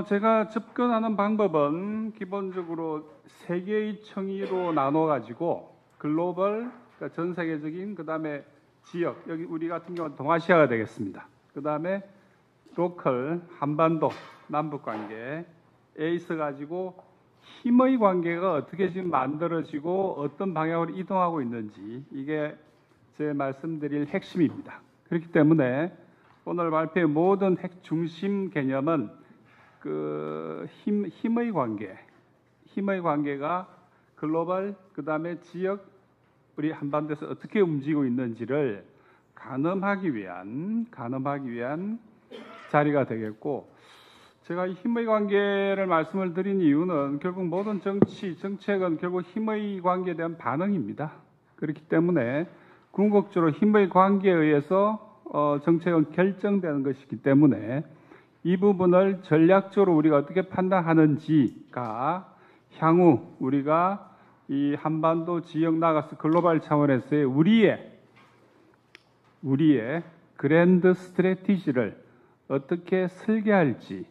제가 접근하는 방법은 기본적으로 세 개의 층위로 나눠가지고 글로벌, 그러니까 전 세계적인, 그 다음에 지역, 여기 우리 같은 경우는 동아시아가 되겠습니다. 그 다음에 로컬, 한반도, 남북 관계에 있어 가지고 힘의 관계가 어떻게 지금 만들어지고 어떤 방향으로 이동하고 있는지, 이게 제 말씀드릴 핵심입니다. 그렇기 때문에 오늘 발표의 모든 중심 개념은 힘의 관계가 글로벌, 그 다음에 지역, 우리 한반도에서 어떻게 움직이고 있는지를 가늠하기 위한 자리가 되겠고, 제가 이 힘의 관계를 말씀을 드린 이유는 결국 모든 정책은 결국 힘의 관계에 대한 반응입니다. 그렇기 때문에 궁극적으로 힘의 관계에 의해서 정책은 결정되는 것이기 때문에 이 부분을 전략적으로 우리가 어떻게 판단하는지가 향후 우리가 이 한반도 지역 나가서 글로벌 차원에서의 우리의 그랜드 스트래티지를 어떻게 설계할지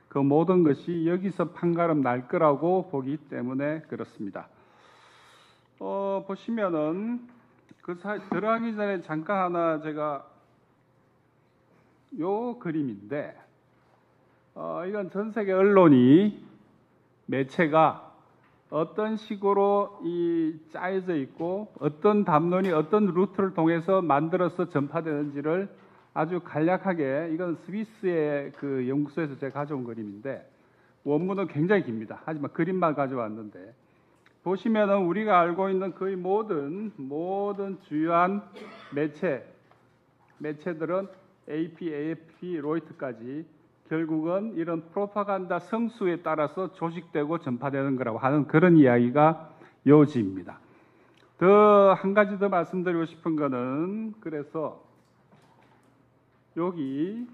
그 모든 것이 여기서 판가름 날 거라고 보기 때문에 그렇습니다. 보시면은 들어가기 전에 잠깐 하나 제가 요 그림인데, 이건 전 세계 언론이 매체가 어떤 식으로 짜여져 있고 어떤 담론이 어떤 루트를 통해서 만들어서 전파되는지를 아주 간략하게, 이건 스위스의 그 연구소에서 제가 가져온 그림인데 원문은 굉장히 깁니다. 하지만 그림만 가져왔는데, 보시면은 우리가 알고 있는 거의 모든 주요한 매체들은 AP, AFP, 로이터까지 결국은 이런 프로파간다 성수에 따라서 조직되고 전파되는 거라고 하는 그런 이야기가 요지입니다. 한 가지 더 말씀드리고 싶은 거는, 그래서 여기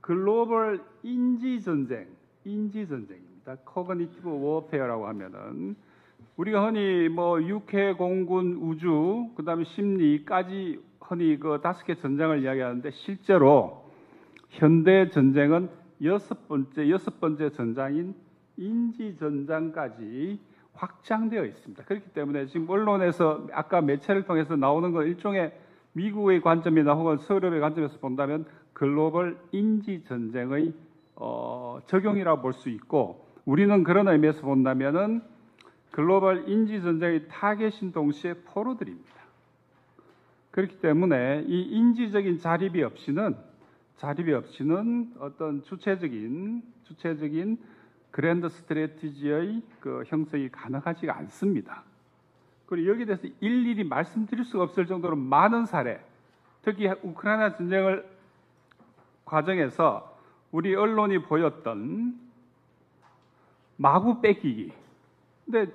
글로벌 인지 전쟁입니다. 코그니티브 워페어라고 하면은 우리가 흔히 육해, 공군, 우주, 그다음에 심리까지 흔히 그 5개 전쟁을 이야기하는데, 실제로 현대 전쟁은 여섯 번째 전장인 인지 전장까지 확장되어 있습니다. 그렇기 때문에 지금 언론에서 아까 매체를 통해서 나오는 건 일종의 미국의 관점이나 혹은 서유럽의 관점에서 본다면 글로벌 인지 전쟁의 적용이라고 볼 수 있고, 우리는 그런 의미에서 본다면은 글로벌 인지 전쟁의 타겟인 동시에 포로들입니다. 그렇기 때문에 이 인지적인 자립이 없이는 어떤 주체적인 그랜드 스트래티지의 그 형성이 가능하지가 않습니다. 그리고 여기에 대해서 일일이 말씀드릴 수가 없을 정도로 많은 사례, 특히 우크라이나 전쟁을 과정에서 우리 언론이 보였던 마구 뺏기기. 근데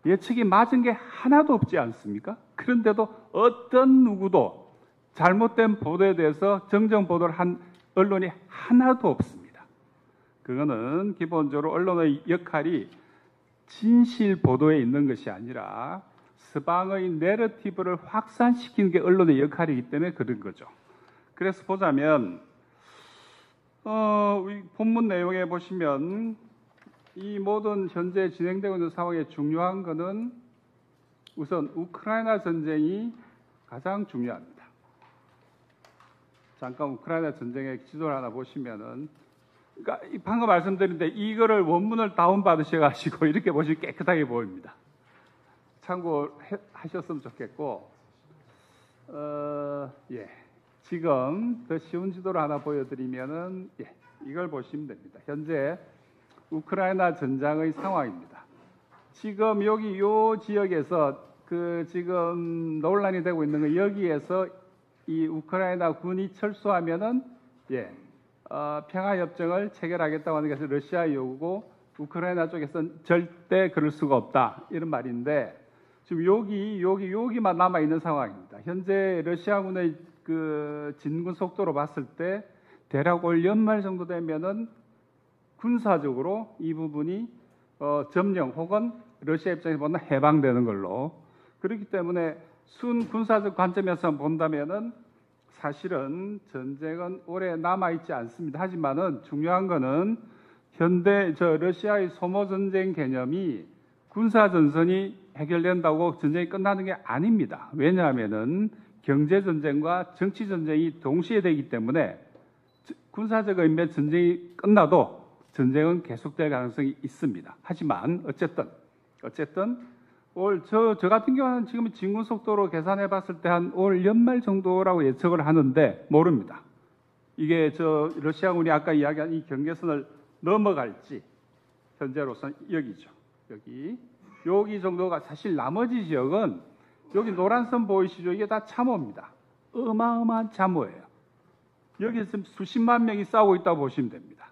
예측이 맞은 게 하나도 없지 않습니까? 그런데도 어떤 누구도 잘못된 보도에 대해서 정정 보도를 한 언론이 하나도 없습니다. 그거는 기본적으로 언론의 역할이 진실 보도에 있는 것이 아니라 서방의 내러티브를 확산시키는 게 언론의 역할이기 때문에 그런 거죠. 그래서 보자면 본문 내용에 보시면 이 모든 현재 진행되고 있는 상황에 중요한 것은 우선 우크라이나 전쟁이 가장 중요합니다. 잠깐 우크라이나 전쟁의 지도를 하나 보시면은, 그러니까 방금 말씀드렸는데 이거를 원문을 다운받으셔가지고 이렇게 보시면 깨끗하게 보입니다. 참고하셨으면 좋겠고, 지금 더 쉬운 지도를 하나 보여드리면은, 이걸 보시면 됩니다. 현재 우크라이나 전장의 상황입니다. 지금 여기 요 지역에서 지금 논란이 되고 있는 거, 여기에서 이 우크라이나 군이 철수하면은 평화협정을 체결하겠다고 하는 것이 러시아의 요구고, 우크라이나 쪽에서는 절대 그럴 수가 없다 이런 말인데, 지금 여기만 남아 있는 상황입니다. 현재 러시아군의 그 진군 속도로 봤을 때 대략 올 연말 정도 되면은 군사적으로 이 부분이 점령 혹은 러시아 입장에서 보면 해방되는 걸로. 그렇기 때문에 순 군사적 관점에서 본다면은 사실은 전쟁은 오래 남아있지 않습니다. 하지만은 중요한 거는 현대 러시아의 소모 전쟁 개념이 군사 전선이 해결된다고 전쟁이 끝나는 게 아닙니다. 왜냐하면은 경제 전쟁과 정치 전쟁이 동시에 되기 때문에 군사적 의미의 전쟁이 끝나도 전쟁은 계속될 가능성이 있습니다. 하지만 어쨌든 저 같은 경우는 지금 진군 속도로 계산해 봤을 때 한 올 연말 정도라고 예측을 하는데 모릅니다. 이게 러시아군이 아까 이야기한 이 경계선을 넘어갈지 현재로서는 여기죠. 여기 정도가 사실 나머지 지역은 여기 노란선 보이시죠? 이게 다 참호입니다. 어마어마한 참호예요. 여기 지금 수십만 명이 싸우고 있다고 보시면 됩니다.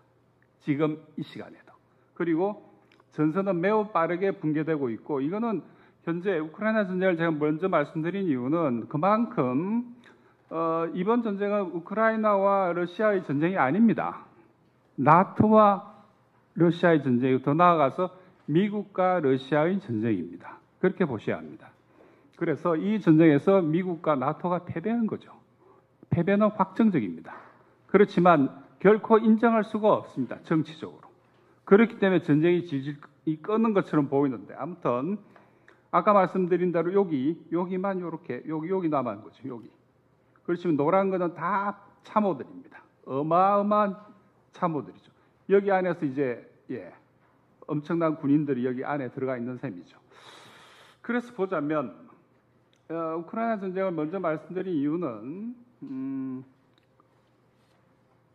지금 이 시간에도. 그리고 전선은 매우 빠르게 붕괴되고 있고 이거는 현재 우크라이나 전쟁을 제가 먼저 말씀드린 이유는 그만큼 이번 전쟁은 우크라이나와 러시아의 전쟁이 아닙니다. 나토와 러시아의 전쟁이고 더 나아가서 미국과 러시아의 전쟁입니다. 그렇게 보셔야 합니다. 그래서 이 전쟁에서 미국과 나토가 패배한 거죠. 패배는 확정적입니다. 그렇지만 결코 인정할 수가 없습니다. 정치적으로. 그렇기 때문에 전쟁이 질질 끄는 것처럼 보이는데 아무튼 아까 말씀드린 대로 여기만 이렇게 여기 남은 거죠. 여기. 그렇지만 노란 거는 다 참호들입니다. 어마어마한 참호들이죠. 여기 안에서 이제 엄청난 군인들이 여기 안에 들어가 있는 셈이죠. 그래서 보자면 우크라이나 전쟁을 먼저 말씀드린 이유는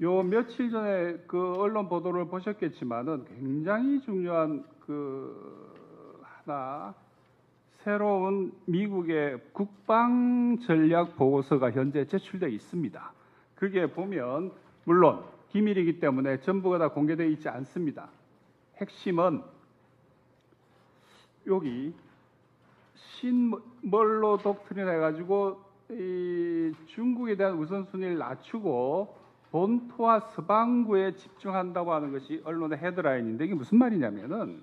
요 며칠 전에 그 언론 보도를 보셨겠지만은 굉장히 중요한 하나 새로운 미국의 국방 전략 보고서가 현재 제출되어 있습니다. 그게 보면 물론 기밀이기 때문에 전부가 다 공개되어 있지 않습니다. 핵심은 여기 신멀로 독트린 해가지고 이 중국에 대한 우선순위를 낮추고 본토와 서방구에 집중한다고 하는 것이 언론의 헤드라인인데 이게 무슨 말이냐면은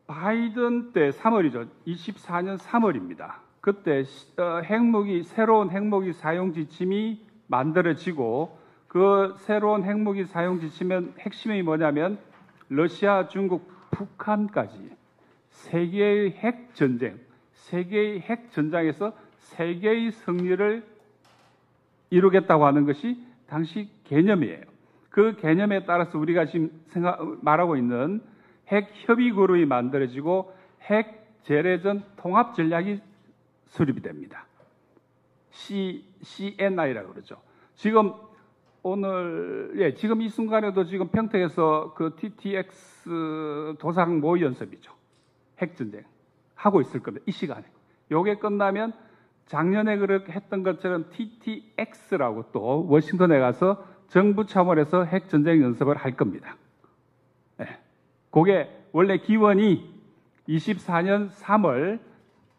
바이든 때 3월이죠. 24년 3월입니다. 그때 새로운 핵무기 사용 지침이 만들어지고 그 새로운 핵무기 사용 지침의 핵심이 뭐냐면 러시아, 중국, 북한까지 세계의 핵전쟁, 세계의 핵전장에서 세계의 승리를 이루겠다고 하는 것이 당시 개념이에요. 그 개념에 따라서 우리가 지금 말하고 있는 핵협의 그룹이 만들어지고 핵재래전 통합 전략이 수립이 됩니다. CNI라고 그러죠. 지금 지금 이 순간에도 지금 평택에서 그 TTX 도상 모의 연습이죠. 핵전쟁 하고 있을 겁니다. 이 시간에. 요게 끝나면 작년에 그렇게 했던 것처럼 TTX라고 또 워싱턴에 가서 정부 차원에서 핵전쟁 연습을 할 겁니다. 그게 원래 기원이 24년 3월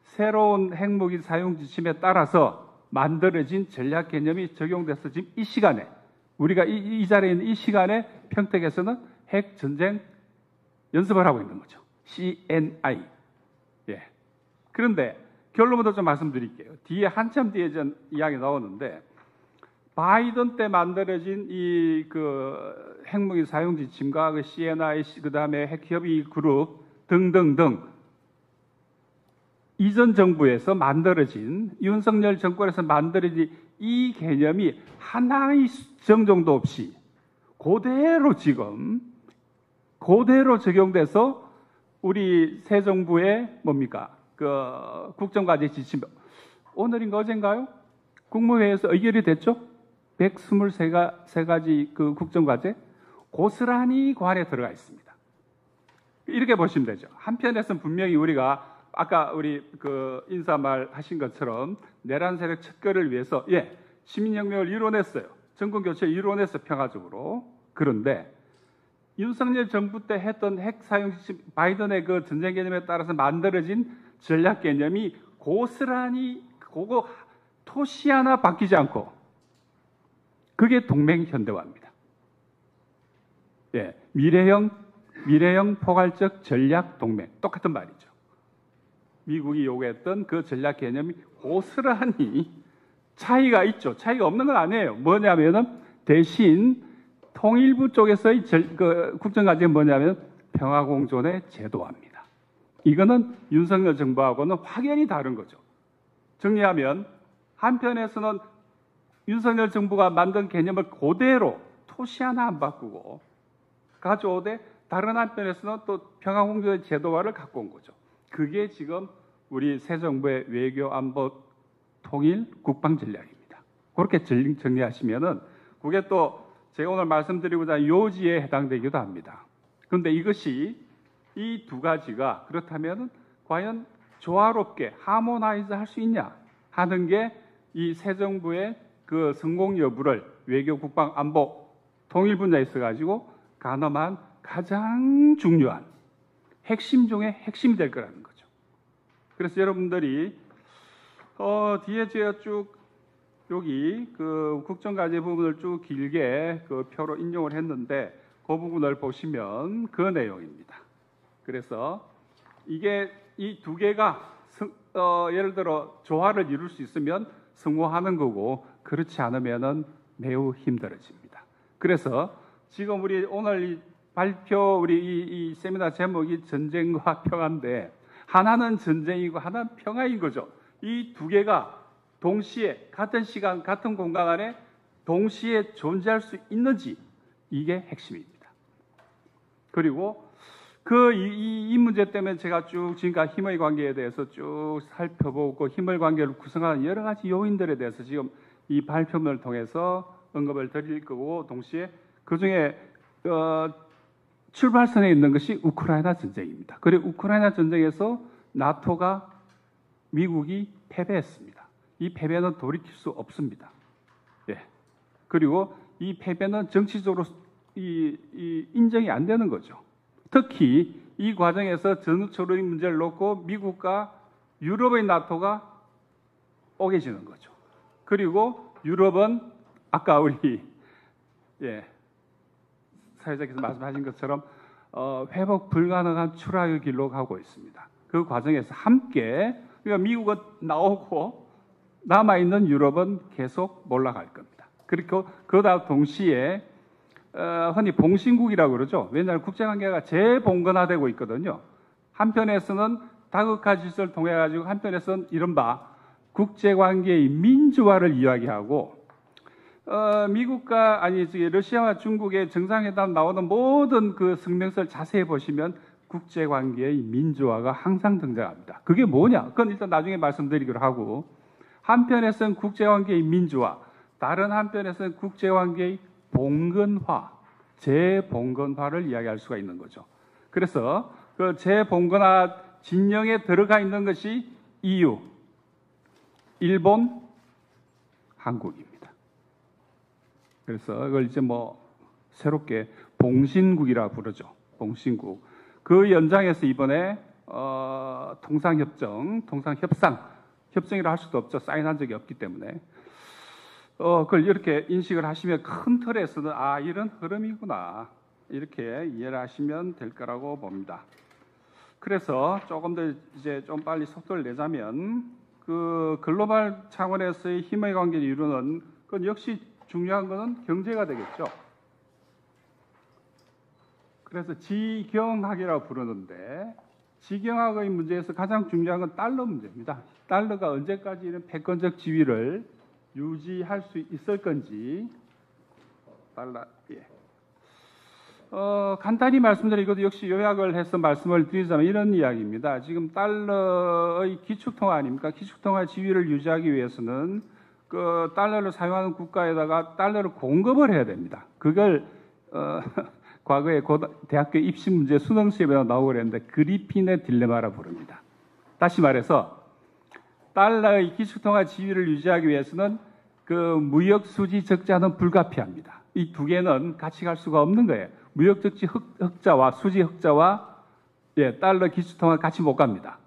새로운 핵무기 사용 지침에 따라서 만들어진 전략 개념이 적용돼서 지금 이 시간에 우리가 이 자리에 있는 이 시간에 평택에서는 핵전쟁 연습을 하고 있는 거죠. CNI. 그런데 결론부터 좀 말씀드릴게요. 뒤에 한참 뒤에 전 이야기 나오는데 바이든 때 만들어진 이 핵무기 사용 지침과 그 CNI, 그 다음에 핵협의 그룹 등등등 이전 정부에서 만들어진 윤석열 정권에서 만들어진 이 개념이 하나의 정정도 없이 그대로 적용돼서 우리 새 정부의 국정과제 지침 오늘인가 어젠가요? 국무회의에서 의결이 됐죠? 123가지 그 국정과제 고스란히 그 안에 들어가 있습니다. 이렇게 보시면 되죠. 한편에서는 분명히 우리가 아까 우리 인사말 하신 것처럼 내란 세력 척결을 위해서 시민혁명을 이뤄냈어요. 정권교체를 이뤄냈어요. 평화적으로. 그런데 윤석열 정부 때 했던 핵 사용 지침 바이든의 그 전쟁 개념에 따라서 만들어진 전략 개념이 고스란히 그거 토시 하나 바뀌지 않고 그게 동맹 현대화입니다. 미래형 포괄적 전략 동맹 똑같은 말이죠. 미국이 요구했던 그 전략 개념이 고스란히 차이가 있죠. 차이가 없는 건 아니에요. 뭐냐면은 대신 통일부 쪽에서의 국정과제는 뭐냐면 평화공존의 제도화입니다. 이거는 윤석열 정부하고는 확연히 다른 거죠. 정리하면 한편에서는 윤석열 정부가 만든 개념을 그대로 토시 하나 안 바꾸고 가져오되 다른 한편에서는 또 평화공존의 제도화를 갖고 온 거죠. 그게 지금 우리 새 정부의 외교 안보 통일 국방 전략입니다. 그렇게 정리하시면은 그게 또 제가 오늘 말씀드리고자 하는 요지에 해당되기도 합니다. 그런데 이것이 이 두 가지가 그렇다면 과연 조화롭게 하모나이즈 할 수 있냐 하는 게 이 새 정부의 그 성공 여부를 외교 국방 안보 통일 분야에 있어 가지고 가늠한 가장 중요한 핵심 중에 핵심이 될 거라는 거죠. 그래서 여러분들이 뒤에 제가 쭉 여기 그 국정과제 부분을 쭉 길게 그 표로 인용을 했는데 그 부분을 보시면 그 내용입니다. 그래서 이게 이 두 개가 예를 들어 조화를 이룰 수 있으면 성공하는 거고 그렇지 않으면은 매우 힘들어집니다. 그래서 지금 우리 오늘 이 발표 우리 이 세미나 제목이 전쟁과 평화인데 하나는 전쟁이고 하나는 평화인 거죠. 이 두 개가 동시에 같은 시간 같은 공간 안에 동시에 존재할 수 있는지 이게 핵심입니다. 그리고 이 문제 때문에 제가 쭉 지금까지 힘의 관계에 대해서 쭉 살펴보고 힘의 관계를 구성하는 여러 가지 요인들에 대해서 지금 이 발표문을 통해서 언급을 드릴 거고 동시에 그중에 출발선에 있는 것이 우크라이나 전쟁입니다. 그리고 우크라이나 전쟁에서 나토가 미국이 패배했습니다. 이 패배는 돌이킬 수 없습니다. 예. 그리고 이 패배는 정치적으로 인정이 안 되는 거죠. 특히 이 과정에서 전후초로의 문제를 놓고 미국과 유럽의 나토가 오게지는 거죠. 그리고 유럽은 아까 우리 사회자께서 말씀하신 것처럼 회복 불가능한 추락의 길로 가고 있습니다. 그 과정에서 함께 그러니까 미국은 나오고 남아있는 유럽은 계속 몰락할 겁니다. 그리고 그러다 동시에 흔히 봉신국이라고 그러죠. 왜냐하면 국제관계가 재봉건화되고 있거든요. 한편에서는 다극화 질서를 통해 가지고 한편에서는 이른바 국제관계의 민주화를 이야기하고 미국과 러시아와 중국의 정상회담 나오는 모든 그 성명서를 자세히 보시면 국제관계의 민주화가 항상 등장합니다. 그게 뭐냐? 그건 일단 나중에 말씀드리기로 하고 한편에서는 국제관계의 민주화, 다른 한편에서는 국제관계의 봉건화, 재봉건화를 이야기할 수가 있는 거죠. 그래서 그 재봉건화 진영에 들어가 있는 것이 EU, 일본, 한국입니다. 그래서 이걸 이제 새롭게 봉신국이라 부르죠. 봉신국. 그 연장에서 이번에 협상이라 할 수도 없죠. 사인한 적이 없기 때문에. 그걸 이렇게 인식을 하시면 큰 틀에서는 이런 흐름이구나. 이렇게 이해를 하시면 될 거라고 봅니다. 그래서 조금 더 이제 좀 빨리 속도를 내자면 그 글로벌 차원에서의 힘의 관계를 이루는 건 역시 중요한 것은 경제가 되겠죠. 그래서 지경학이라고 부르는데 지경학의 문제에서 가장 중요한 건 달러 문제입니다. 달러가 언제까지 이런 패권적 지위를 유지할 수 있을 건지 간단히 말씀드리고도 역시 요약을 해서 말씀을 드리자면 이런 이야기입니다. 지금 달러의 기축통화 아닙니까? 기축통화 지위를 유지하기 위해서는 그 달러를 사용하는 국가에다가 달러를 공급을 해야 됩니다. 그걸 과거에 대학교 입시 문제 수능 시험에 나오고 그랬는데 그리핀의 딜레마라 부릅니다. 다시 말해서 달러의 기축통화 지위를 유지하기 위해서는 그 무역 수지 적자는 불가피합니다. 이 두 개는 같이 갈 수가 없는 거예요. 무역 적지 흑자와 수지 흑자와 달러 기축통화 같이 못 갑니다.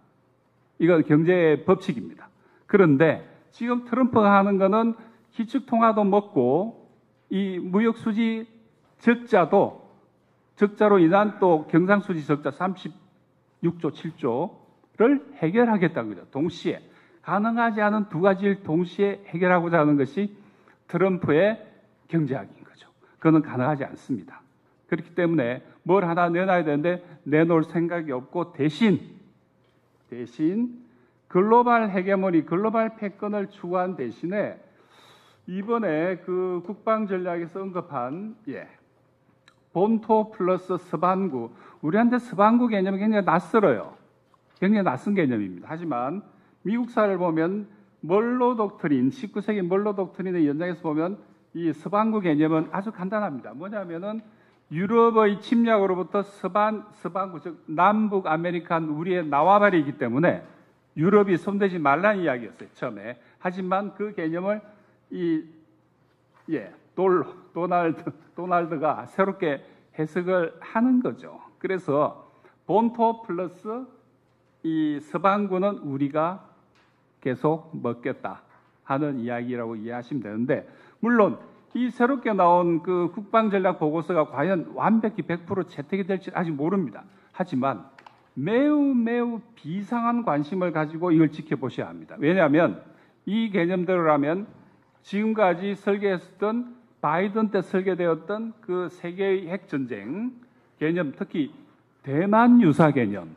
이건 경제의 법칙입니다. 그런데 지금 트럼프가 하는 거는 기축통화도 먹고 이 무역 수지 적자로 인한 또 경상수지 적자 36조 7조를 해결하겠다는 거죠. 동시에 가능하지 않은 두 가지를 동시에 해결하고자 하는 것이 트럼프의 경제학인 거죠. 그거는 가능하지 않습니다. 그렇기 때문에 뭘 하나 내놔야 되는데 내놓을 생각이 없고 대신 글로벌 헤게모니, 글로벌 패권을 추구한 대신에 이번에 그 국방 전략에서 언급한 본토 플러스 서반구, 우리한테 서반구 개념이 굉장히 낯설어요. 굉장히 낯선 개념입니다. 하지만 미국사를 보면 멀로 독트린, 19세기 멀로 독트린의 연장에서 보면 이 서반구 개념은 아주 간단합니다. 뭐냐면은 유럽의 침략으로부터 서반구, 즉 남북 아메리칸 우리의 나와바리이기 때문에 유럽이 손대지 말라는 이야기였어요, 처음에. 하지만 그 개념을 도널드가 새롭게 해석을 하는 거죠. 그래서 본토 플러스 이 서반구는 우리가 계속 먹겠다 하는 이야기라고 이해하시면 되는데, 물론 이 새롭게 나온 그 국방전략 보고서가 과연 완벽히 100% 채택이 될지 아직 모릅니다. 하지만 매우 비상한 관심을 가지고 이걸 지켜보셔야 합니다. 왜냐하면 이 개념대로라면 지금까지 설계했던 바이든 때 설계되었던 그 세계의 핵전쟁 개념, 특히 대만 유사 개념,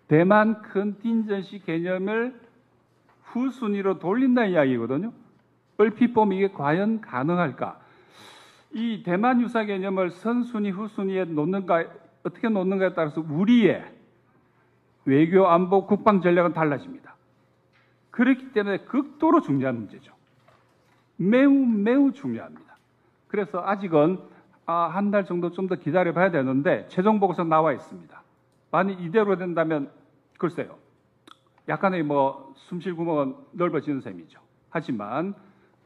대만 컨틴전시 개념을 후순위로 돌린다는 이야기거든요. 얼핏 보면 이게 과연 가능할까? 이 대만 유사 개념을 선순위, 후순위에 놓는가, 어떻게 놓는가에 따라서 우리의 외교, 안보, 국방 전략은 달라집니다. 그렇기 때문에 극도로 중요한 문제죠. 매우 중요합니다. 그래서 아직은 한 달 정도 좀 더 기다려 봐야 되는데 최종 보고서 나와 있습니다. 만약 이대로 된다면 글쎄요. 약간의 숨쉴 구멍은 넓어지는 셈이죠. 하지만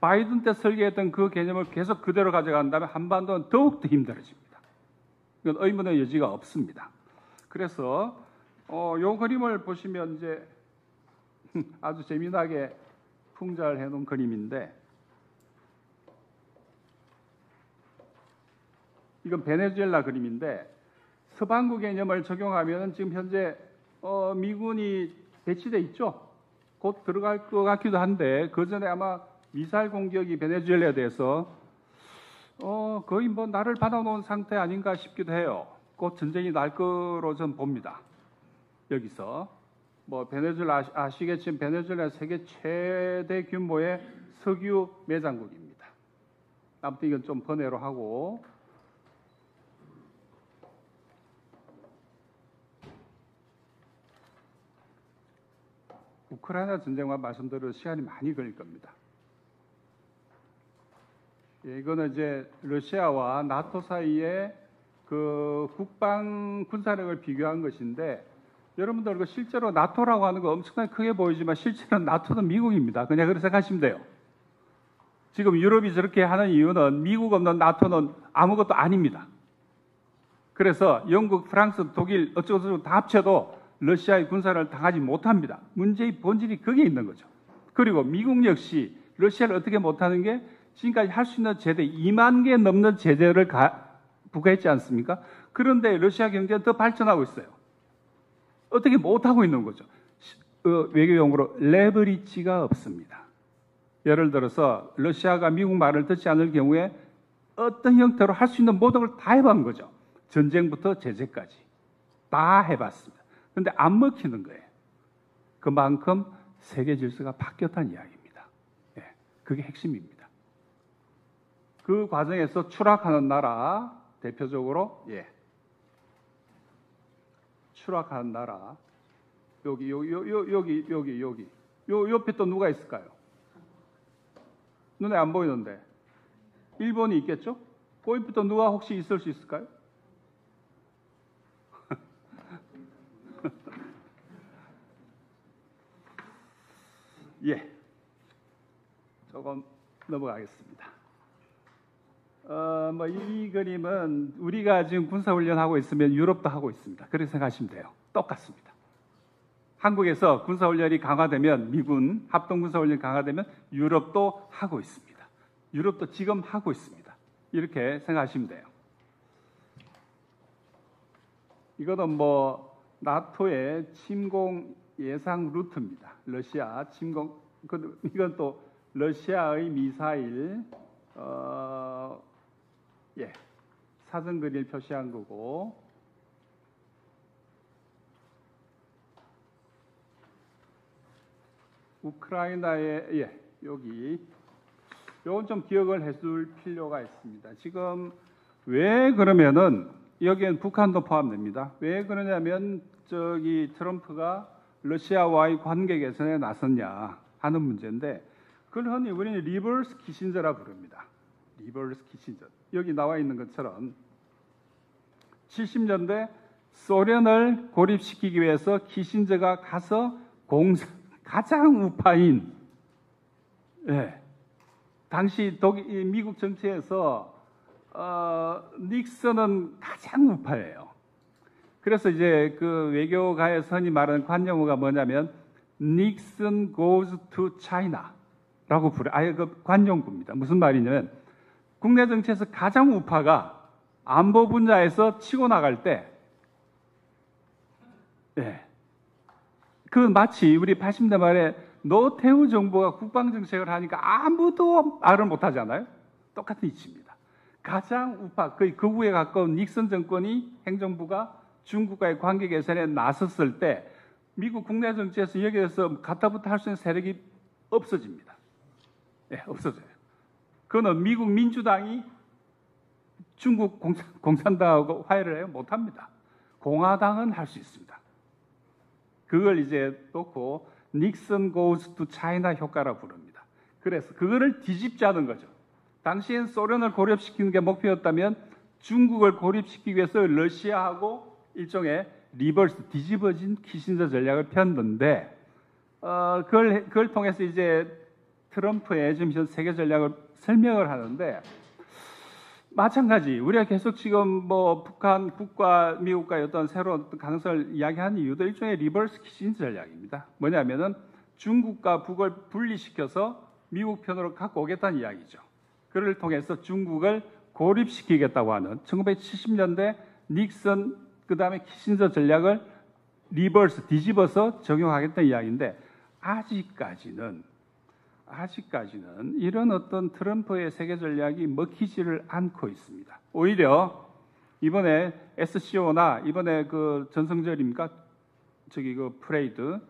바이든 때 설계했던 그 개념을 계속 그대로 가져간다면 한반도는 더욱더 힘들어집니다. 이건 의문의 여지가 없습니다. 그래서 요 그림을 보시면 이제 아주 재미나게 풍자를 해놓은 그림인데, 이건 베네수엘라 그림인데, 서반구 개념을 적용하면 지금 현재 미군이 배치돼 있죠. 곧 들어갈 것 같기도 한데 그 전에 아마 미사일 공격이 베네수엘라에 대해서 거의 나를 받아놓은 상태 아닌가 싶기도 해요. 곧 전쟁이 날 거로 전 봅니다. 여기서 베네수엘라 아시겠지만 베네수엘라 세계 최대 규모의 석유 매장국입니다. 아무튼 이건 좀 번외로 하고, 우크라이나 전쟁만 말씀드려도 시간이 많이 걸릴 겁니다. 이거는 이제 러시아와 나토 사이의 그 국방 군사력을 비교한 것인데, 여러분들 그 실제로 나토라고 하는 거 엄청나게 크게 보이지만 실제로는 나토는 미국입니다. 그냥 그렇게 생각하시면 돼요. 지금 유럽이 저렇게 하는 이유는 미국 없는 나토는 아무것도 아닙니다. 그래서 영국, 프랑스, 독일 어쩌고저쩌고 다 합쳐도 러시아의 군사를 당하지 못합니다. 문제의 본질이 거기에 있는 거죠. 그리고 미국 역시 러시아를 어떻게 못하는 게 지금까지 할 수 있는 제재 2만 개 넘는 제재를 부과했지 않습니까? 그런데 러시아 경제는 더 발전하고 있어요. 어떻게 못하고 있는 거죠. 외교용어로 레버리지가 없습니다. 예를 들어서 러시아가 미국 말을 듣지 않을 경우에 어떤 형태로 할 수 있는 모든 걸 다 해본 거죠. 전쟁부터 제재까지 다 해봤습니다. 그런데 안 먹히는 거예요. 그만큼 세계 질서가 바뀌었다는 이야기입니다. 그게 핵심입니다. 그 과정에서 추락하는 나라, 대표적으로 추락하는 나라, 여기 옆에 또 누가 있을까요? 눈에 안 보이는데 일본이 있겠죠? 그 옆에 또 누가 혹시 있을 수 있을까요? 조금 넘어가겠습니다. 이 그림은 우리가 지금 군사훈련하고 있으면 유럽도 하고 있습니다. 그렇게 생각하시면 돼요. 똑같습니다. 한국에서 군사훈련이 강화되면, 미군 합동군사훈련이 강화되면 유럽도 하고 있습니다. 유럽도 지금 하고 있습니다. 이렇게 생각하시면 돼요. 이거는 나토의 침공 예상 루트입니다. 러시아 침공, 이건 또 러시아의 미사일 사정거리를 표시한 거고, 우크라이나의 여기 요건 좀 기억을 해둘 필요가 있습니다. 지금 왜 그러면은 여기엔 북한도 포함됩니다. 왜 그러냐면 저기 트럼프가 러시아와의 관계 개선에 나섰냐 하는 문제인데, 그걸 흔히 우리는 리버스 키신저라 부릅니다. 리버스 키신저. 여기 나와 있는 것처럼 70년대 소련을 고립시키기 위해서 키신저가 가서 가장 우파인, 당시 미국 정치에서 닉슨은 가장 우파예요. 그래서 이제 그 외교가에서 흔히 말하는 관용어가 뭐냐면 닉슨 goes to China라고 불러요. 아예 그 관용구입니다. 무슨 말이냐면 국내 정치에서 가장 우파가 안보 분야에서 치고 나갈 때, 그 마치 우리 80년대 말에 노태우 정부가 국방정책을 하니까 아무도 말을 못하잖아요. 똑같은 이치입니다. 가장 우파, 거의 극우에 가까운 닉슨 정권이 행정부가 중국과의 관계 개선에 나섰을 때 미국 국내 정치에서 여기에서 가타부타 할 수 있는 세력이 없어집니다. 없어져요. 그거는 미국 민주당이 중국 공산당하고 화해를 해요? 못합니다. 공화당은 할 수 있습니다. 그걸 이제 놓고 닉슨 goes to China 효과라고 부릅니다. 그래서 그거를 뒤집자는 거죠. 당시엔 소련을 고립시키는 게 목표였다면 중국을 고립시키기 위해서 러시아하고 일종의 리버스, 뒤집어진 키신저 전략을 폈는데, 그걸 통해서 이제 트럼프의 지금 현 세계 전략을 설명을 하는데, 마찬가지 우리가 계속 지금 뭐 북과 미국과의 어떤 새로운 가능성을 이야기하는 이유도 일종의 리버스 키신저 전략입니다. 뭐냐면은 중국과 북을 분리시켜서 미국 편으로 갖고 오겠다는 이야기죠. 그를 통해서 중국을 고립시키겠다고 하는 1970년대 닉슨 그다음에 키신저 전략을 리버스 뒤집어서 적용하겠다는 이야기인데, 아직까지는 이런 어떤 트럼프의 세계 전략이 먹히지를 않고 있습니다. 오히려 이번에 SCO나 이번에 그 전성절입니까? 저기 그 프레이드,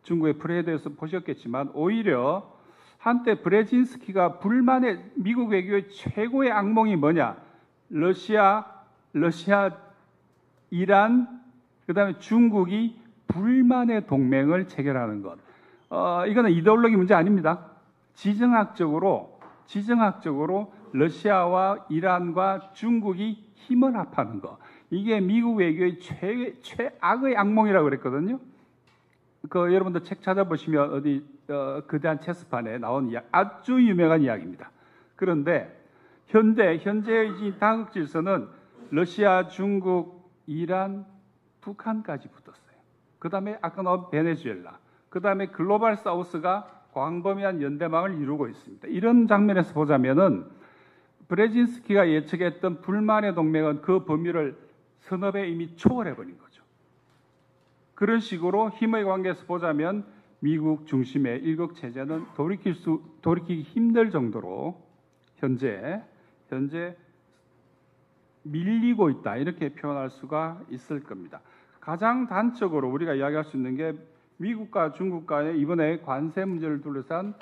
중국의 프레이드에서 보셨겠지만, 오히려 한때 브레진스키가 불만의 미국 외교의 최고의 악몽이 뭐냐? 러시아, 이란, 그다음에 중국이 불만의 동맹을 체결하는 것. 이거는 이데올로기 문제 아닙니다. 지정학적으로 러시아와 이란과 중국이 힘을 합하는 거. 이게 미국 외교의 최악의 악몽이라고 그랬거든요. 그 여러분들 책 찾아보시면 어디 거대한 체스판에 나온 아주 유명한 이야기입니다. 그런데 현재의 이 다국 질서는 러시아, 중국, 이란, 북한까지 붙었어요. 그 다음에 아까 나온 베네수엘라, 그 다음에 글로벌 사우스가 광범위한 연대망을 이루고 있습니다. 이런 장면에서 보자면은 브레진스키가 예측했던 불만의 동맹은 그 범위를 서너 배 이미 초월해버린 거죠. 그런 식으로 힘의 관계에서 보자면 미국 중심의 일국 체제는 돌이키기 힘들 정도로 현재 밀리고 있다, 이렇게 표현할 수가 있을 겁니다. 가장 단적으로 우리가 이야기할 수 있는 게 미국과 중국과의 이번에 관세 문제를 둘러싼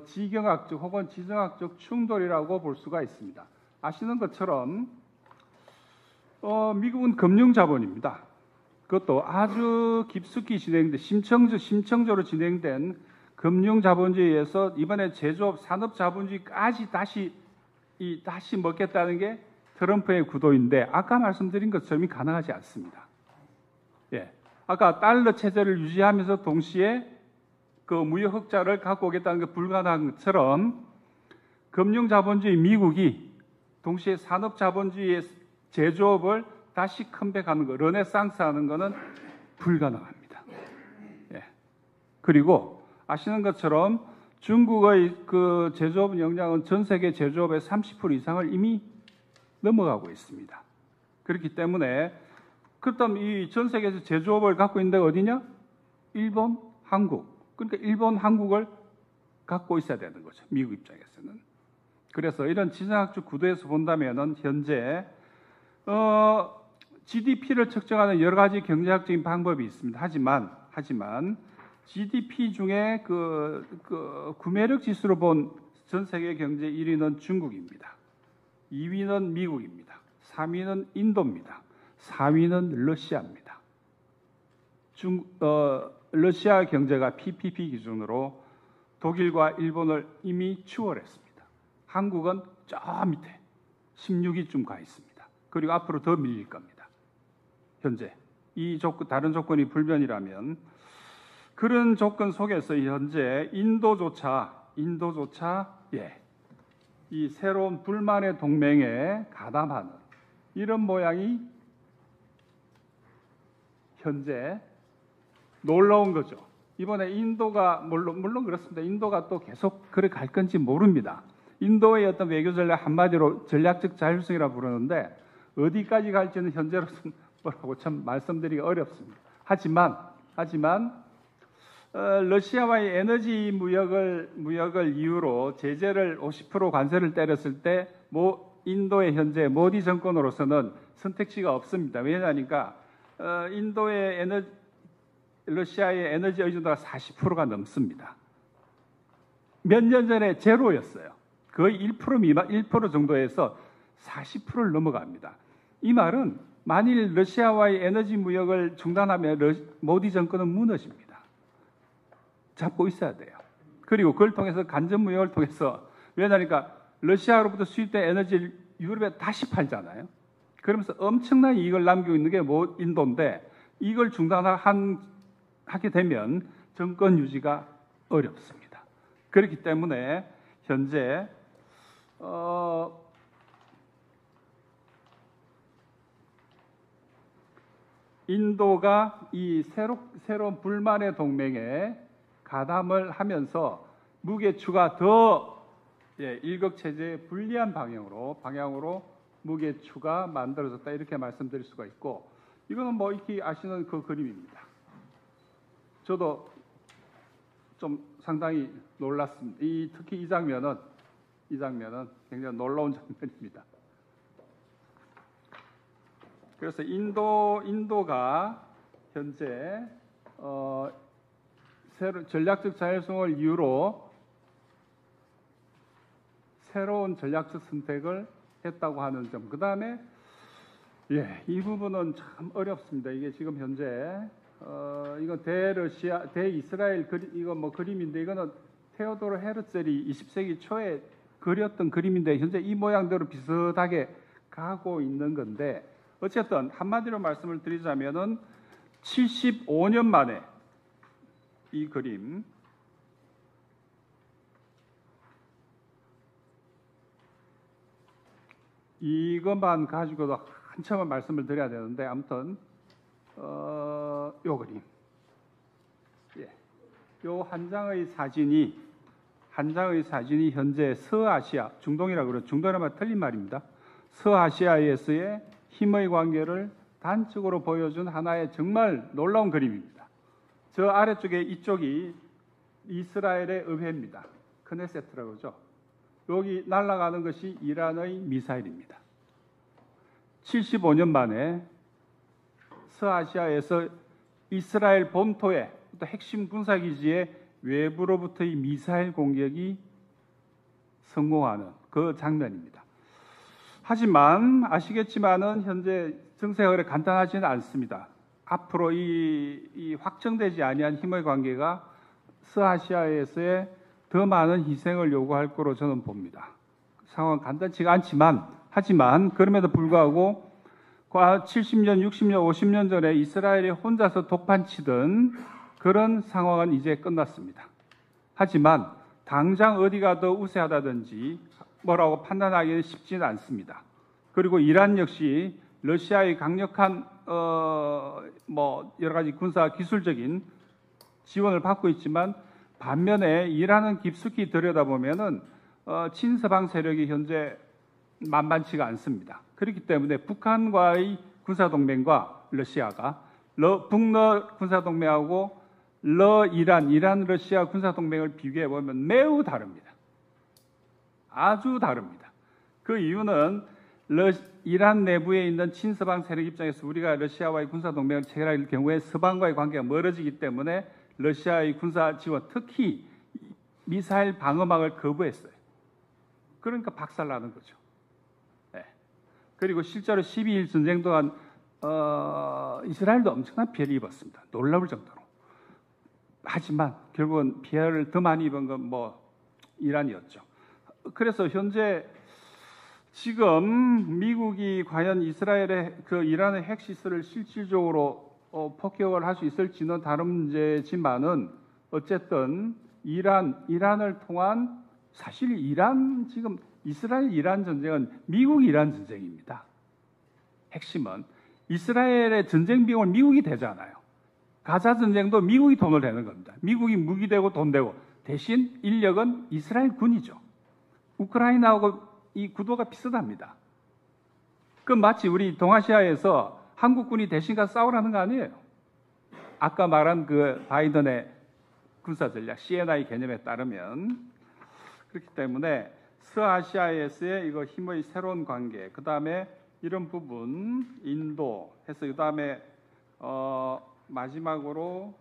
지경학적 혹은 지정학적 충돌이라고 볼 수가 있습니다. 아시는 것처럼 미국은 금융자본입니다. 그것도 아주 깊숙이 진행된 심층적으로 진행된 금융자본주의에서 이번에 제조업, 산업자본주의까지 다시 먹겠다는 게 트럼프의 구도인데, 아까 말씀드린 것처럼 가능하지 않습니다. 아까 달러 체제를 유지하면서 동시에 그 무역 흑자를 갖고 오겠다는 게 불가능한 것처럼 금융자본주의 미국이 동시에 산업자본주의의 제조업을 다시 컴백하는 거, 르네상스 하는 거는 불가능합니다. 그리고 아시는 것처럼 중국의 그 제조업 역량은 전 세계 제조업의 30% 이상을 이미 넘어가고 있습니다. 그렇기 때문에 그렇다면 이 전 세계에서 제조업을 갖고 있는 데가 어디냐? 일본, 한국. 그러니까 일본, 한국을 갖고 있어야 되는 거죠. 미국 입장에서는. 그래서 이런 지정학적 구도에서 본다면은 현재 GDP를 측정하는 여러 가지 경제학적인 방법이 있습니다. 하지만 GDP 중에 그 구매력 지수로 본 전 세계 경제 1위는 중국입니다. 2위는 미국입니다. 3위는 인도입니다. 4위는 러시아입니다. 러시아 경제가 PPP 기준으로 독일과 일본을 이미 추월했습니다. 한국은 저 밑에 16위쯤 가 있습니다. 그리고 앞으로 더 밀릴 겁니다. 현재 이 다른 조건이 불변이라면 그런 조건 속에서 현재 인도조차 이 새로운 불만의 동맹에 가담하는 이런 모양이 현재 놀라운 거죠. 이번에 인도가 물론 그렇습니다. 인도가 또 계속 그래 갈 건지 모릅니다. 인도의 어떤 외교 전략 한마디로 전략적 자율성이라 부르는데 어디까지 갈지는 현재로서는 뭐라고 참 말씀드리기 어렵습니다. 하지만 러시아와의 에너지 무역을 이유로 제재를 50% 관세를 때렸을 때 인도의 현재 모디 정권으로서는 선택지가 없습니다. 왜냐하니까 러시아의 에너지 의존도가 40%가 넘습니다. 몇 년 전에 제로였어요. 거의 1% 미만, 1% 정도에서 40%를 넘어갑니다. 이 말은 만일 러시아와의 에너지 무역을 중단하면 모디 정권은 무너집니다. 잡고 있어야 돼요. 그리고 그걸 통해서 간접 무역을 통해서 왜냐하니까 러시아로부터 수입된 에너지를 유럽에 다시 팔잖아요. 그러면서 엄청난 이익을 남기고 있는 게 인도인데 이걸 중단하게 되면 정권 유지가 어렵습니다. 그렇기 때문에 현재 인도가 이 새로운 불만의 동맹에 가담을 하면서 무게추가 더 일극체제에 불리한 방향으로 무게추가 만들어졌다 이렇게 말씀드릴 수가 있고 이거는 뭐 익히 아시는 그 그림입니다. 저도 좀 상당히 놀랐습니다. 특히 이 장면은 굉장히 놀라운 장면입니다. 그래서 인도가 현재 전략적 자율성을 이유로 새로운 전략적 선택을 했다고 하는 점. 그 다음에 이 부분은 참 어렵습니다. 이게 지금 현재 이건 대이스라엘 그림인데 이거는 테오도르 헤르셀이 20세기 초에 그렸던 그림인데 현재 이 모양대로 비슷하게 가고 있는 건데 어쨌든 한마디로 말씀을 드리자면은 75년 만에 이 그림 이것만 가지고도 한참을 말씀을 드려야 되는데 아무튼 요 그림 요 한 장의 사진이 현재 서아시아 중동이라고 그래요. 중동이라면 틀린 말입니다. 서아시아에서의 힘의 관계를 단적으로 보여준 하나의 정말 놀라운 그림입니다. 저 아래쪽에 이쪽이 이스라엘의 의회입니다. 크네세트라고 그러죠. 여기 날아가는 것이 이란의 미사일입니다. 75년 만에 서아시아에서 이스라엘 본토의 또 핵심 군사기지의 외부로부터의 미사일 공격이 성공하는 그 장면입니다. 하지만 아시겠지만은 현재 정세가 그래 간단하지는 않습니다. 앞으로 이 확정되지 아니한 힘의 관계가 서아시아에서의 더 많은 희생을 요구할 거로 저는 봅니다. 상황은 간단치가 않지만 하지만 그럼에도 불구하고 70년, 60년, 50년 전에 이스라엘이 혼자서 독판치던 그런 상황은 이제 끝났습니다. 하지만 당장 어디가 더 우세하다든지 뭐라고 판단하기는 쉽지는 않습니다. 그리고 이란 역시 러시아의 강력한 여러 가지 군사 기술적인 지원을 받고 있지만 반면에 이란은 깊숙이 들여다보면은 친서방 세력이 현재 만만치가 않습니다. 그렇기 때문에 북한과의 군사 동맹과 러시아가 북러 군사 동맹하고 이란 러시아 군사 동맹을 비교해 보면 매우 다릅니다. 아주 다릅니다. 그 이유는 이란 내부에 있는 친서방 세력 입장에서 우리가 러시아와의 군사 동맹을 체결할 경우에 서방과의 관계가 멀어지기 때문에 러시아의 군사 지원, 특히 미사일 방어막을 거부했어요. 그러니까 박살나는 거죠. 네. 그리고 실제로 12일 전쟁 동안 이스라엘도 엄청난 피해를 입었습니다. 놀라울 정도로. 하지만 결국은 피해를 더 많이 입은 건 이란이었죠. 그래서 현재 지금 미국이 과연 이스라엘의 이란의 핵시설을 실질적으로 폭격을 할 수 있을지는 다른 문제지만은 어쨌든 이란을 통한 사실 지금 이스라엘 이란 전쟁은 미국 이란 전쟁입니다. 핵심은 이스라엘의 전쟁 비용을 미국이 대잖아요. 가자 전쟁도 미국이 돈을 내는 겁니다. 미국이 무기 대고 돈 대고 대신 인력은 이스라엘 군이죠. 우크라이나하고 이 구도가 비슷합니다. 그 마치 우리 동아시아에서 한국군이 대신 가서 싸우라는 거 아니에요. 아까 말한 그 바이든의 군사 전략 CNI 개념에 따르면 그렇기 때문에 서아시아에서의 이거 힘의 새로운 관계, 그 다음에 이런 부분 인도 해서 그 다음에 마지막으로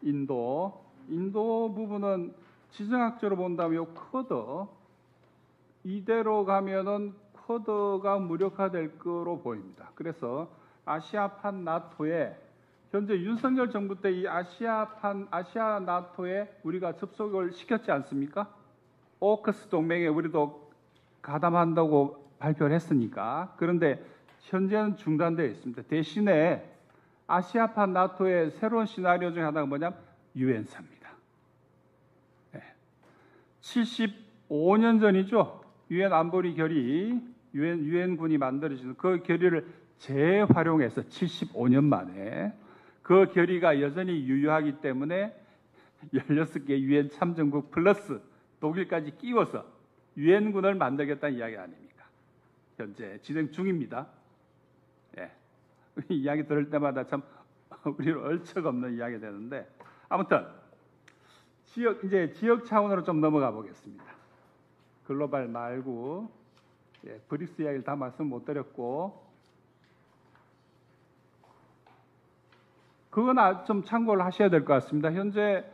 인도 부분은 지정학적으로 본다면 요 쿼드 이대로 가면은 쿼드가 무력화될 거로 보입니다. 그래서 아시아판 나토에 현재 윤석열 정부 때 이 아시아 나토에 우리가 접속을 시켰지 않습니까? 오크스 동맹에 우리도 가담한다고 발표를 했으니까. 그런데 현재는 중단되어 있습니다. 대신에 아시아판 나토의 새로운 시나리오 중에 하나가 뭐냐면 유엔사입니다. 네. 75년 전이죠. 유엔 안보리 결의, 유엔군이 만들어진 그 결의를 재활용해서 75년 만에 그 결의가 여전히 유효하기 때문에 16개 유엔 참정국 플러스 독일까지 끼워서 유엔군을 만들겠다는 이야기 아닙니까? 현재 진행 중입니다. 예. 이 이야기 들을 때마다 참 우리를 얼척없는 이야기 되는데 아무튼 지역 차원으로 좀 넘어가 보겠습니다. 글로벌 말고 브릭스 이야기를 다 말씀 못 드렸고 그건 좀 참고를 하셔야 될 것 같습니다. 현재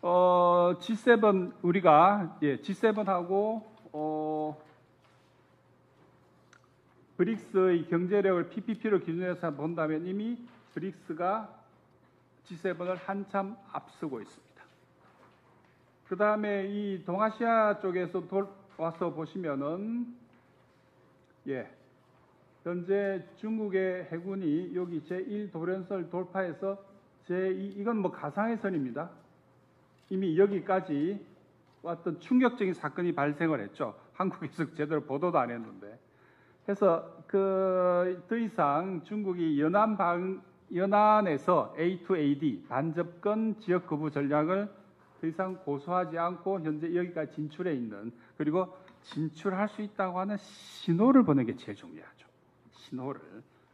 G7 우리가 G7하고 브릭스의 경제력을 PPP로 기준해서 본다면 이미 브릭스가 G7을 한참 앞서고 있습니다. 그 다음에 이 동아시아 쪽에서 와서 보시면은 현재 중국의 해군이 여기 제1도련설 돌파해서 이건 가상의 선입니다. 이미 여기까지 왔던 충격적인 사건이 발생을 했죠. 한국에서 제대로 보도도 안 했는데. 그래서 더 이상 중국이 연안에서 A2AD 반접근 지역 거부 전략을 더 이상 고수하지 않고 현재 여기까지 진출해 있는 그리고 진출할 수 있다고 하는 신호를 보는 게 제일 중요하죠. 신호를.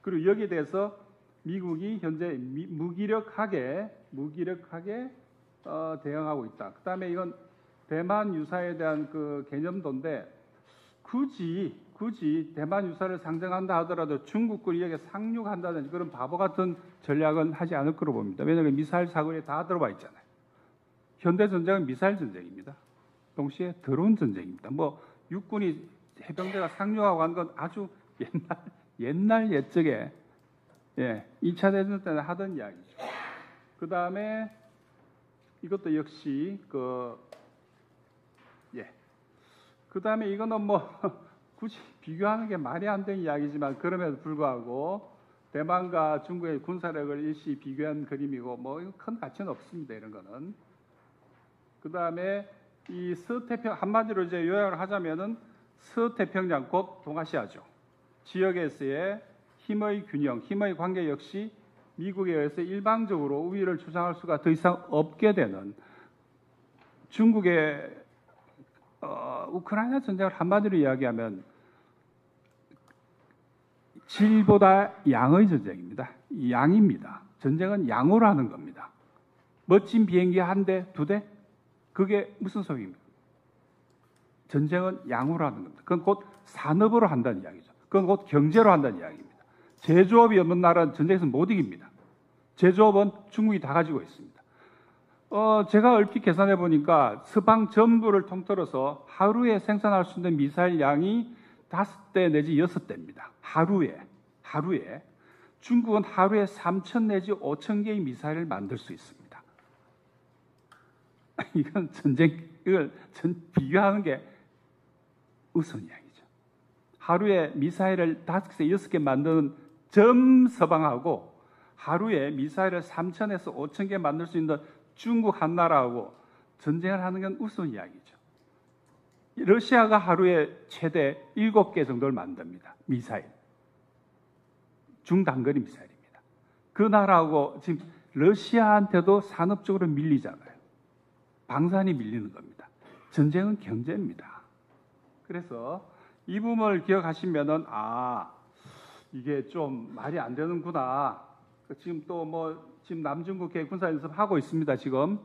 그리고 여기에 대해서 미국이 현재 무기력하게 대응하고 있다. 그 다음에 이건 대만 유사에 대한 그 개념도인데 굳이 대만 유사를 상정한다 하더라도 중국군이 여기에 상륙한다든지 그런 바보 같은 전략은 하지 않을 거로 봅니다. 왜냐하면 미사일 사거리에 다 들어와 있잖아요. 현대 전쟁은 미사일 전쟁입니다. 동시에 드론 전쟁입니다. 육군이 해병대가 상륙하고 한 건 아주 옛날 옛적에 2차 대전 때는 하던 이야기죠. 그 다음에 이것도 역시 그 다음에 이거는 굳이 비교하는 게 말이 안 되는 이야기지만 그럼에도 불구하고 대만과 중국의 군사력을 일시 비교한 그림이고 이거 큰 가치는 없습니다. 이런 거는. 그 다음에 이 서태평 한마디로 이제 요약을 하자면은 서태평양 곧 동아시아죠. 지역에서의 힘의 균형, 힘의 관계 역시 미국에 의해서 일방적으로 우위를 주장할 수가 더 이상 없게 되는 중국의 우크라이나 전쟁을 한마디로 이야기하면 질보다 양의 전쟁입니다. 양입니다. 전쟁은 양으로 하는 겁니다. 멋진 비행기 한 대, 두 대? 그게 무슨 소용입니까? 전쟁은 양으로 하는 겁니다. 그건 곧 산업으로 한다는 이야기죠. 그건 곧 경제로 한다는 이야기입니다. 제조업이 없는 나라는 전쟁에서 못 이깁니다. 제조업은 중국이 다 가지고 있습니다. 제가 얼핏 계산해 보니까 서방 전부를 통틀어서 하루에 생산할 수 있는 미사일 양이 5대 내지 6대입니다. 하루에. 중국은 하루에 3,000 내지 5,000 개의 미사일을 만들 수 있습니다. 이건 이걸 비교하는 게 우스운 이야기죠. 하루에 미사일을 5개, 6개 만드는 전 서방하고 하루에 미사일을 3,000에서 5,000개 만들 수 있는 중국 한 나라하고 전쟁을 하는 건 우스운 이야기죠. 러시아가 하루에 최대 7개 정도를 만듭니다. 미사일. 중단거리 미사일입니다. 그 나라하고 지금 러시아한테도 산업적으로 밀리잖아요. 방산이 밀리는 겁니다. 전쟁은 경제입니다. 그래서 이 부분을 기억하시면은 이게 좀 말이 안 되는구나. 지금 또 지금 남중국해 군사연습 하고 있습니다. 지금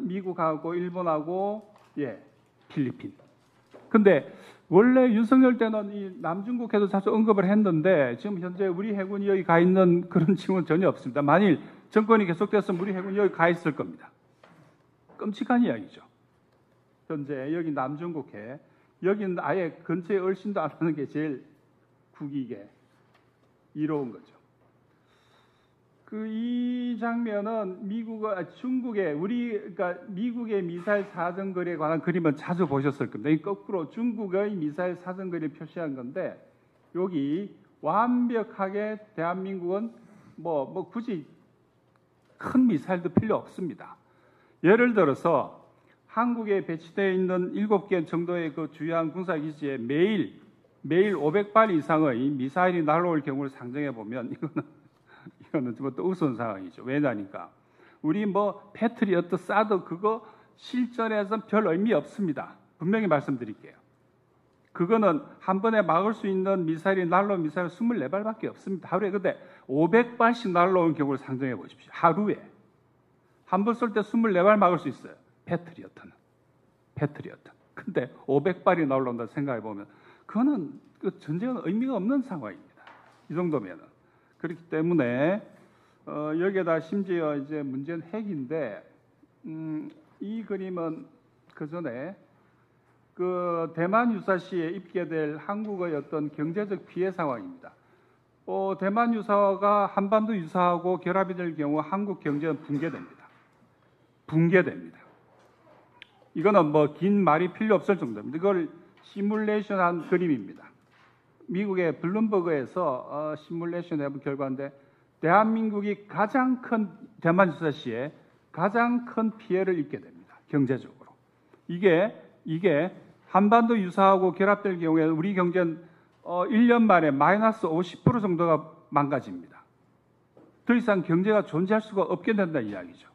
미국하고 일본하고 필리핀. 근데 원래 윤석열 때는 이 남중국해도 자주 언급을 했는데 지금 현재 우리 해군이 여기 가 있는 그런 징후는 전혀 없습니다. 만일 정권이 계속됐으면 우리 해군이 여기 가 있을 겁니다. 끔찍한 이야기죠. 현재 여기 남중국해, 여기는 아예 근처에 얼씬도 안 하는 게 제일 국익에 이로운 거죠. 이 장면은 그러니까 미국의 미사일 사정거리에 관한 그림은 자주 보셨을 겁니다. 이 거꾸로 중국의 미사일 사정거리를 표시한 건데 여기 완벽하게 대한민국은 굳이 큰 미사일도 필요 없습니다. 예를 들어서 한국에 배치되어 있는 7개 정도의 그 주요한 군사기지에 매일 500발 이상의 미사일이 날아올 경우를 상정해 보면 이거는 좀 또 우스운 상황이죠. 왜냐니까 우리 패트리어트 사드 그거 실전에서는 별 의미 없습니다. 분명히 말씀드릴게요. 그거는 한 번에 막을 수 있는 미사일이 날라온 미사일 24발밖에 없습니다. 하루에. 근데 500발씩 날라오는 경우를 상정해 보십시오. 하루에. 한 번 쏠 때 24발 막을 수 있어요. 패트리어트. 근데 500발이 날라온다 생각해 보면 그거는 전쟁은 의미가 없는 상황입니다. 이 정도면은. 그렇기 때문에 여기에다 심지어 이제 문제는 핵인데 이 그림은 그 전에 그 대만 유사시에 입게될 한국의 어떤 경제적 피해 상황입니다. 대만 유사가 한반도 유사하고 결합이 될 경우 한국 경제는 붕괴됩니다. 이거는 긴 말이 필요 없을 정도입니다. 이걸 시뮬레이션한 그림입니다. 미국의 블룸버그에서 시뮬레이션 해본 결과인데 대한민국이 대만 유사시에 가장 큰 피해를 입게 됩니다. 경제적으로. 이게 한반도 유사하고 결합될 경우에 우리 경제는 1년 만에 마이너스 50% 정도가 망가집니다. 더 이상 경제가 존재할 수가 없게 된다는 이야기죠.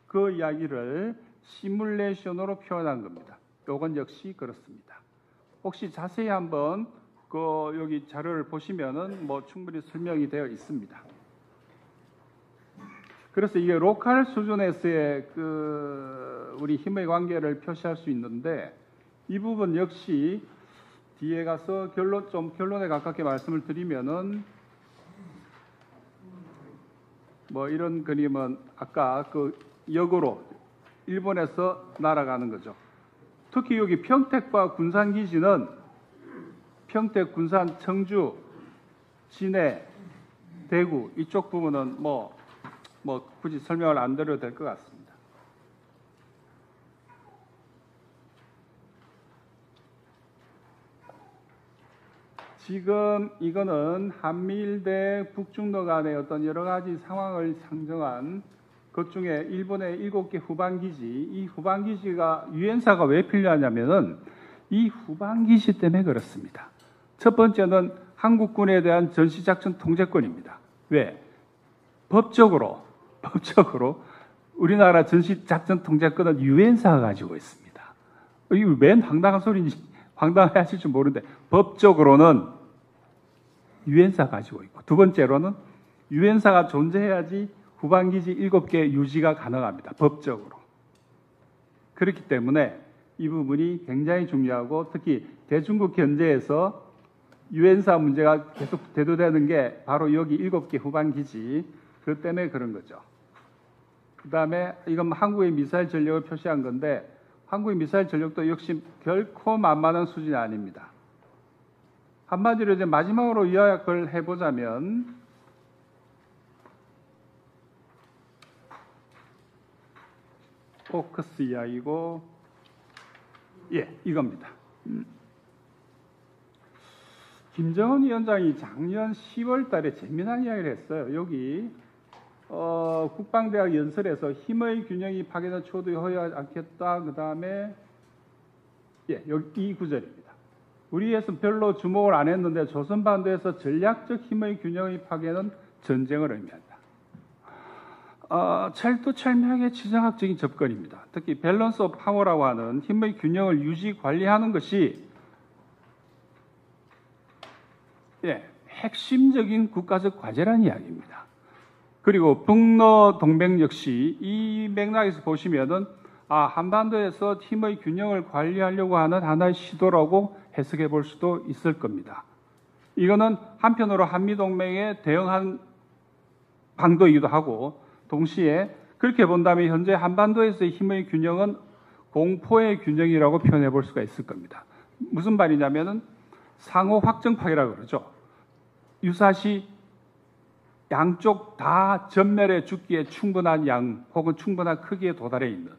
그 이야기를 시뮬레이션으로 표현한 겁니다. 이건 역시 그렇습니다. 혹시 자세히 한번 여기 자료를 보시면은 충분히 설명이 되어 있습니다. 그래서 이게 로컬 수준에서의 우리 힘의 관계를 표시할 수 있는데 이 부분 역시 뒤에 가서 결론에 가깝게 말씀을 드리면은 이런 그림은 아까 역으로 일본에서 날아가는 거죠. 특히 여기 평택과 군산기지는 평택, 군산, 청주, 진해, 대구 이쪽 부분은 굳이 설명을 안 드려도 될 것 같습니다. 지금 이거는 한미일 대 북중러 간의 어떤 여러 가지 상황을 상정한 그 중에 일본의 7개 후방기지, 이 후방기지가 유엔사가 왜 필요하냐면은 이 후방기지 때문에 그렇습니다. 첫 번째는 한국군에 대한 전시작전 통제권입니다. 왜? 법적으로 우리나라 전시작전 통제권은 유엔사가 가지고 있습니다. 이게 웬 황당한 소리인지 황당해 하실 줄 모르는데 법적으로는 유엔사 가지고 있고, 두 번째로는 유엔사가 존재해야지 후방기지 7개 유지가 가능합니다. 법적으로. 그렇기 때문에 이 부분이 굉장히 중요하고, 특히 대중국 견제에서 유엔사 문제가 계속 대두되는 게 바로 여기 7개 후방기지, 그 때문에 그런 거죠. 그 다음에 이건 한국의 미사일 전력을 표시한 건데, 한국의 미사일 전력도 역시 결코 만만한 수준이 아닙니다. 한마디로 이제 마지막으로 요약을 해보자면, 포커스 이야기고, 이겁니다. 김정은 위원장이 작년 10월 달에 재미난 이야기를 했어요. 여기 국방대학 연설에서 힘의 균형이 파괴된 초도에 허용하지 않겠다. 그 다음에 여기 이 구절입니다. 우리에서 별로 주목을 안 했는데 조선반도에서 전략적 힘의 균형의 파괴는 전쟁을 의미한다. 찰떡찰명의 지정학적인 접근입니다. 특히 밸런스 오브 파워라고 하는 힘의 균형을 유지 관리하는 것이 핵심적인 국가적 과제라는 이야기입니다. 그리고 북러 동맹 역시 이 맥락에서 보시면은 한반도에서 힘의 균형을 관리하려고 하는 하나의 시도라고 해석해 볼 수도 있을 겁니다. 이거는 한편으로 한미동맹에 대응한 방도이기도 하고, 동시에 그렇게 본다면 현재 한반도에서의 힘의 균형은 공포의 균형이라고 표현해 볼 수가 있을 겁니다. 무슨 말이냐면은 상호 확정 파괴라고 그러죠. 유사시 양쪽 다 전멸에 죽기에 충분한 양 혹은 충분한 크기에 도달해 있는,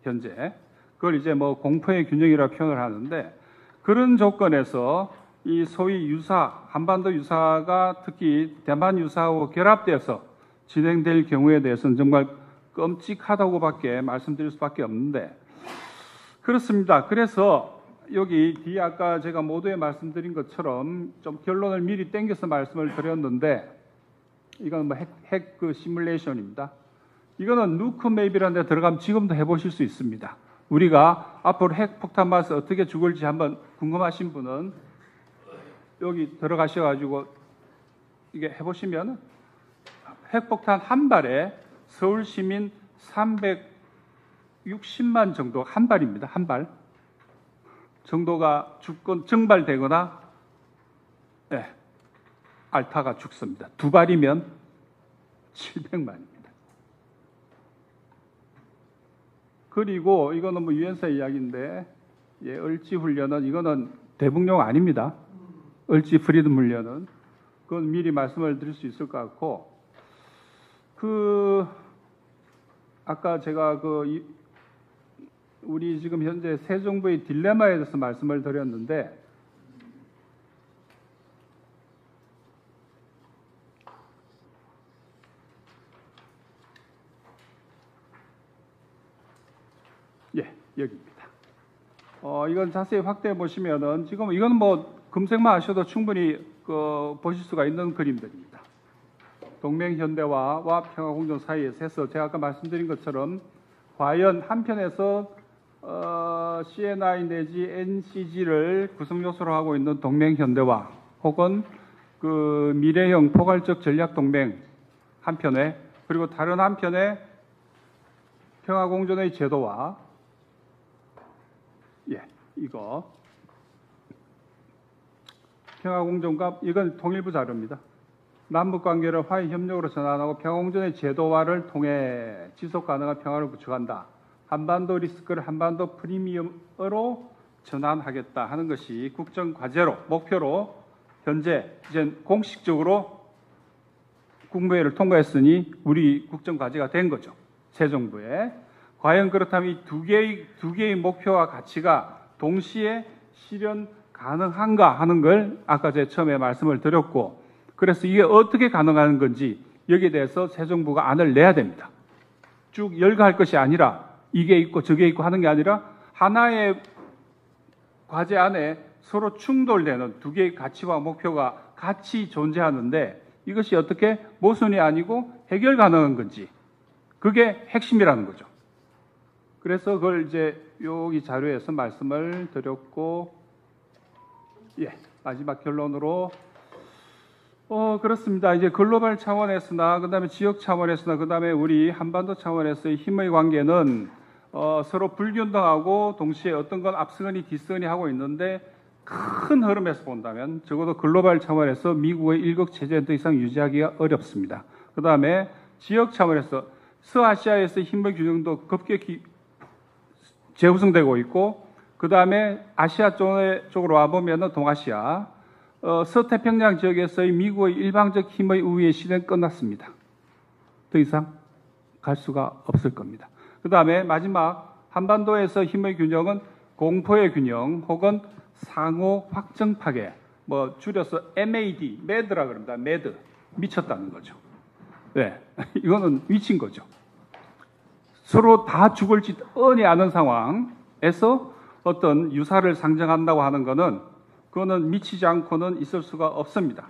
현재 그걸 이제 뭐 공포의 균형이라고 표현을 하는데, 그런 조건에서 이 소위 유사, 한반도 유사가 특히 대만 유사하고 결합되어서 진행될 경우에 대해서는 정말 끔찍하다고밖에 말씀드릴 수밖에 없는데, 그렇습니다. 그래서 여기 뒤에 아까 제가 모두에 말씀드린 것처럼 좀 결론을 미리 땡겨서 말씀을 드렸는데, 이건 뭐 핵 시뮬레이션입니다. 이거는 누크맵이라는 데 들어가면 지금도 해보실 수 있습니다. 우리가 앞으로 핵폭탄 맞아서 어떻게 죽을지 한번 궁금하신 분은 여기 들어가셔가지고 이게 해보시면 핵폭탄 한 발에 서울 시민 360만 정도, 한 발입니다. 한 발 정도가 증발되거나 알타가 죽습니다. 두 발이면 700만입니다. 그리고 이거는 뭐 유엔사 이야기인데, 을지 훈련은 이거는 대북용 아닙니다. 을지 프리덤 훈련은 그건 미리 말씀을 드릴 수 있을 것 같고, 아까 제가 우리 지금 현재 새 정부의 딜레마에 대해서 말씀을 드렸는데, 여기입니다. 이건 자세히 확대해 보시면은 지금 이건 뭐 검색만 하셔도 충분히 보실 수가 있는 그림들입니다. 동맹 현대화와 평화공존 사이에서 해서 제가 아까 말씀드린 것처럼 과연 한편에서 CNI 내지 NCG를 구성 요소로 하고 있는 동맹 현대화 혹은 그 미래형 포괄적 전략 동맹 한편에, 그리고 다른 한편에 평화공존의 제도와 이거 평화공존과, 이건 통일부 자료입니다. 남북관계를 화해협력으로 전환하고 평화공존의 제도화를 통해 지속가능한 평화를 구축한다. 한반도 리스크를 한반도 프리미엄으로 전환하겠다 하는 것이 국정과제로, 목표로 현재 이제 공식적으로 국무회의를 통과했으니 우리 국정과제가 된 거죠. 새 정부에. 과연 그렇다면 이 두 개의 목표와 가치가 동시에 실현 가능한가 하는 걸 아까 제가 처음에 말씀을 드렸고, 그래서 이게 어떻게 가능한 건지 여기에 대해서 새 정부가 안을 내야 됩니다. 쭉 열거할 것이 아니라 이게 있고 저게 있고 하는 게 아니라 하나의 과제 안에 서로 충돌되는 두 개의 가치와 목표가 같이 존재하는데, 이것이 어떻게 모순이 아니고 해결 가능한 건지, 그게 핵심이라는 거죠. 그래서 그걸 이제 여기 자료에서 말씀을 드렸고, 마지막 결론으로 그렇습니다. 이제 글로벌 차원에서나 그다음에 지역 차원에서나 그다음에 우리 한반도 차원에서의 힘의 관계는 서로 불균등하고 동시에 어떤 건 앞서거니 뒤서거니 하고 있는데 큰 흐름에서 본다면 적어도 글로벌 차원에서 미국의 일국 체제는 더 이상 유지하기가 어렵습니다. 그다음에 지역 차원에서 서아시아에서의 힘의 균형도 급격히 재구성되고 있고 그다음에 아시아 쪽으로 와보면 동아시아 서태평양 지역에서의 미국의 일방적 힘의 우위의 시대는 끝났습니다. 더 이상 갈 수가 없을 겁니다. 그 다음에 마지막 한반도에서 힘의 균형은 공포의 균형 혹은 상호 확정 파괴, 뭐 줄여서 MAD, 매드라 그럽니다. 매드, 미쳤다는 거죠. 네, 이거는 미친 거죠. 서로 다 죽을지 뻔히 아는 상황에서 어떤 유사를 상정한다고 하는 것은 그거는 미치지 않고는 있을 수가 없습니다.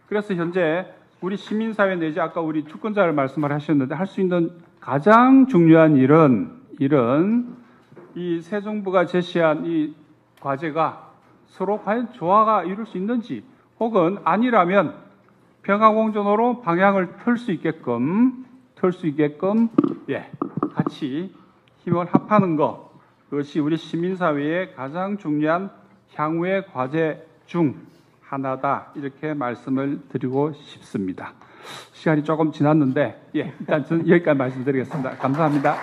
그래서 현재 우리 시민사회 내지 아까 우리 주권자를 말씀을 하셨는데 할 수 있는 가장 중요한 일은 이 새 정부가 제시한 이 과제가 서로 과연 조화가 이룰 수 있는지 혹은 아니라면 평화공존으로 방향을 틀 수 있게끔 같이 힘을 합하는 것 그것이 우리 시민사회의 가장 중요한 향후의 과제 중 하나다 이렇게 말씀을 드리고 싶습니다. 시간이 조금 지났는데 일단 저는 여기까지 말씀드리겠습니다. 감사합니다.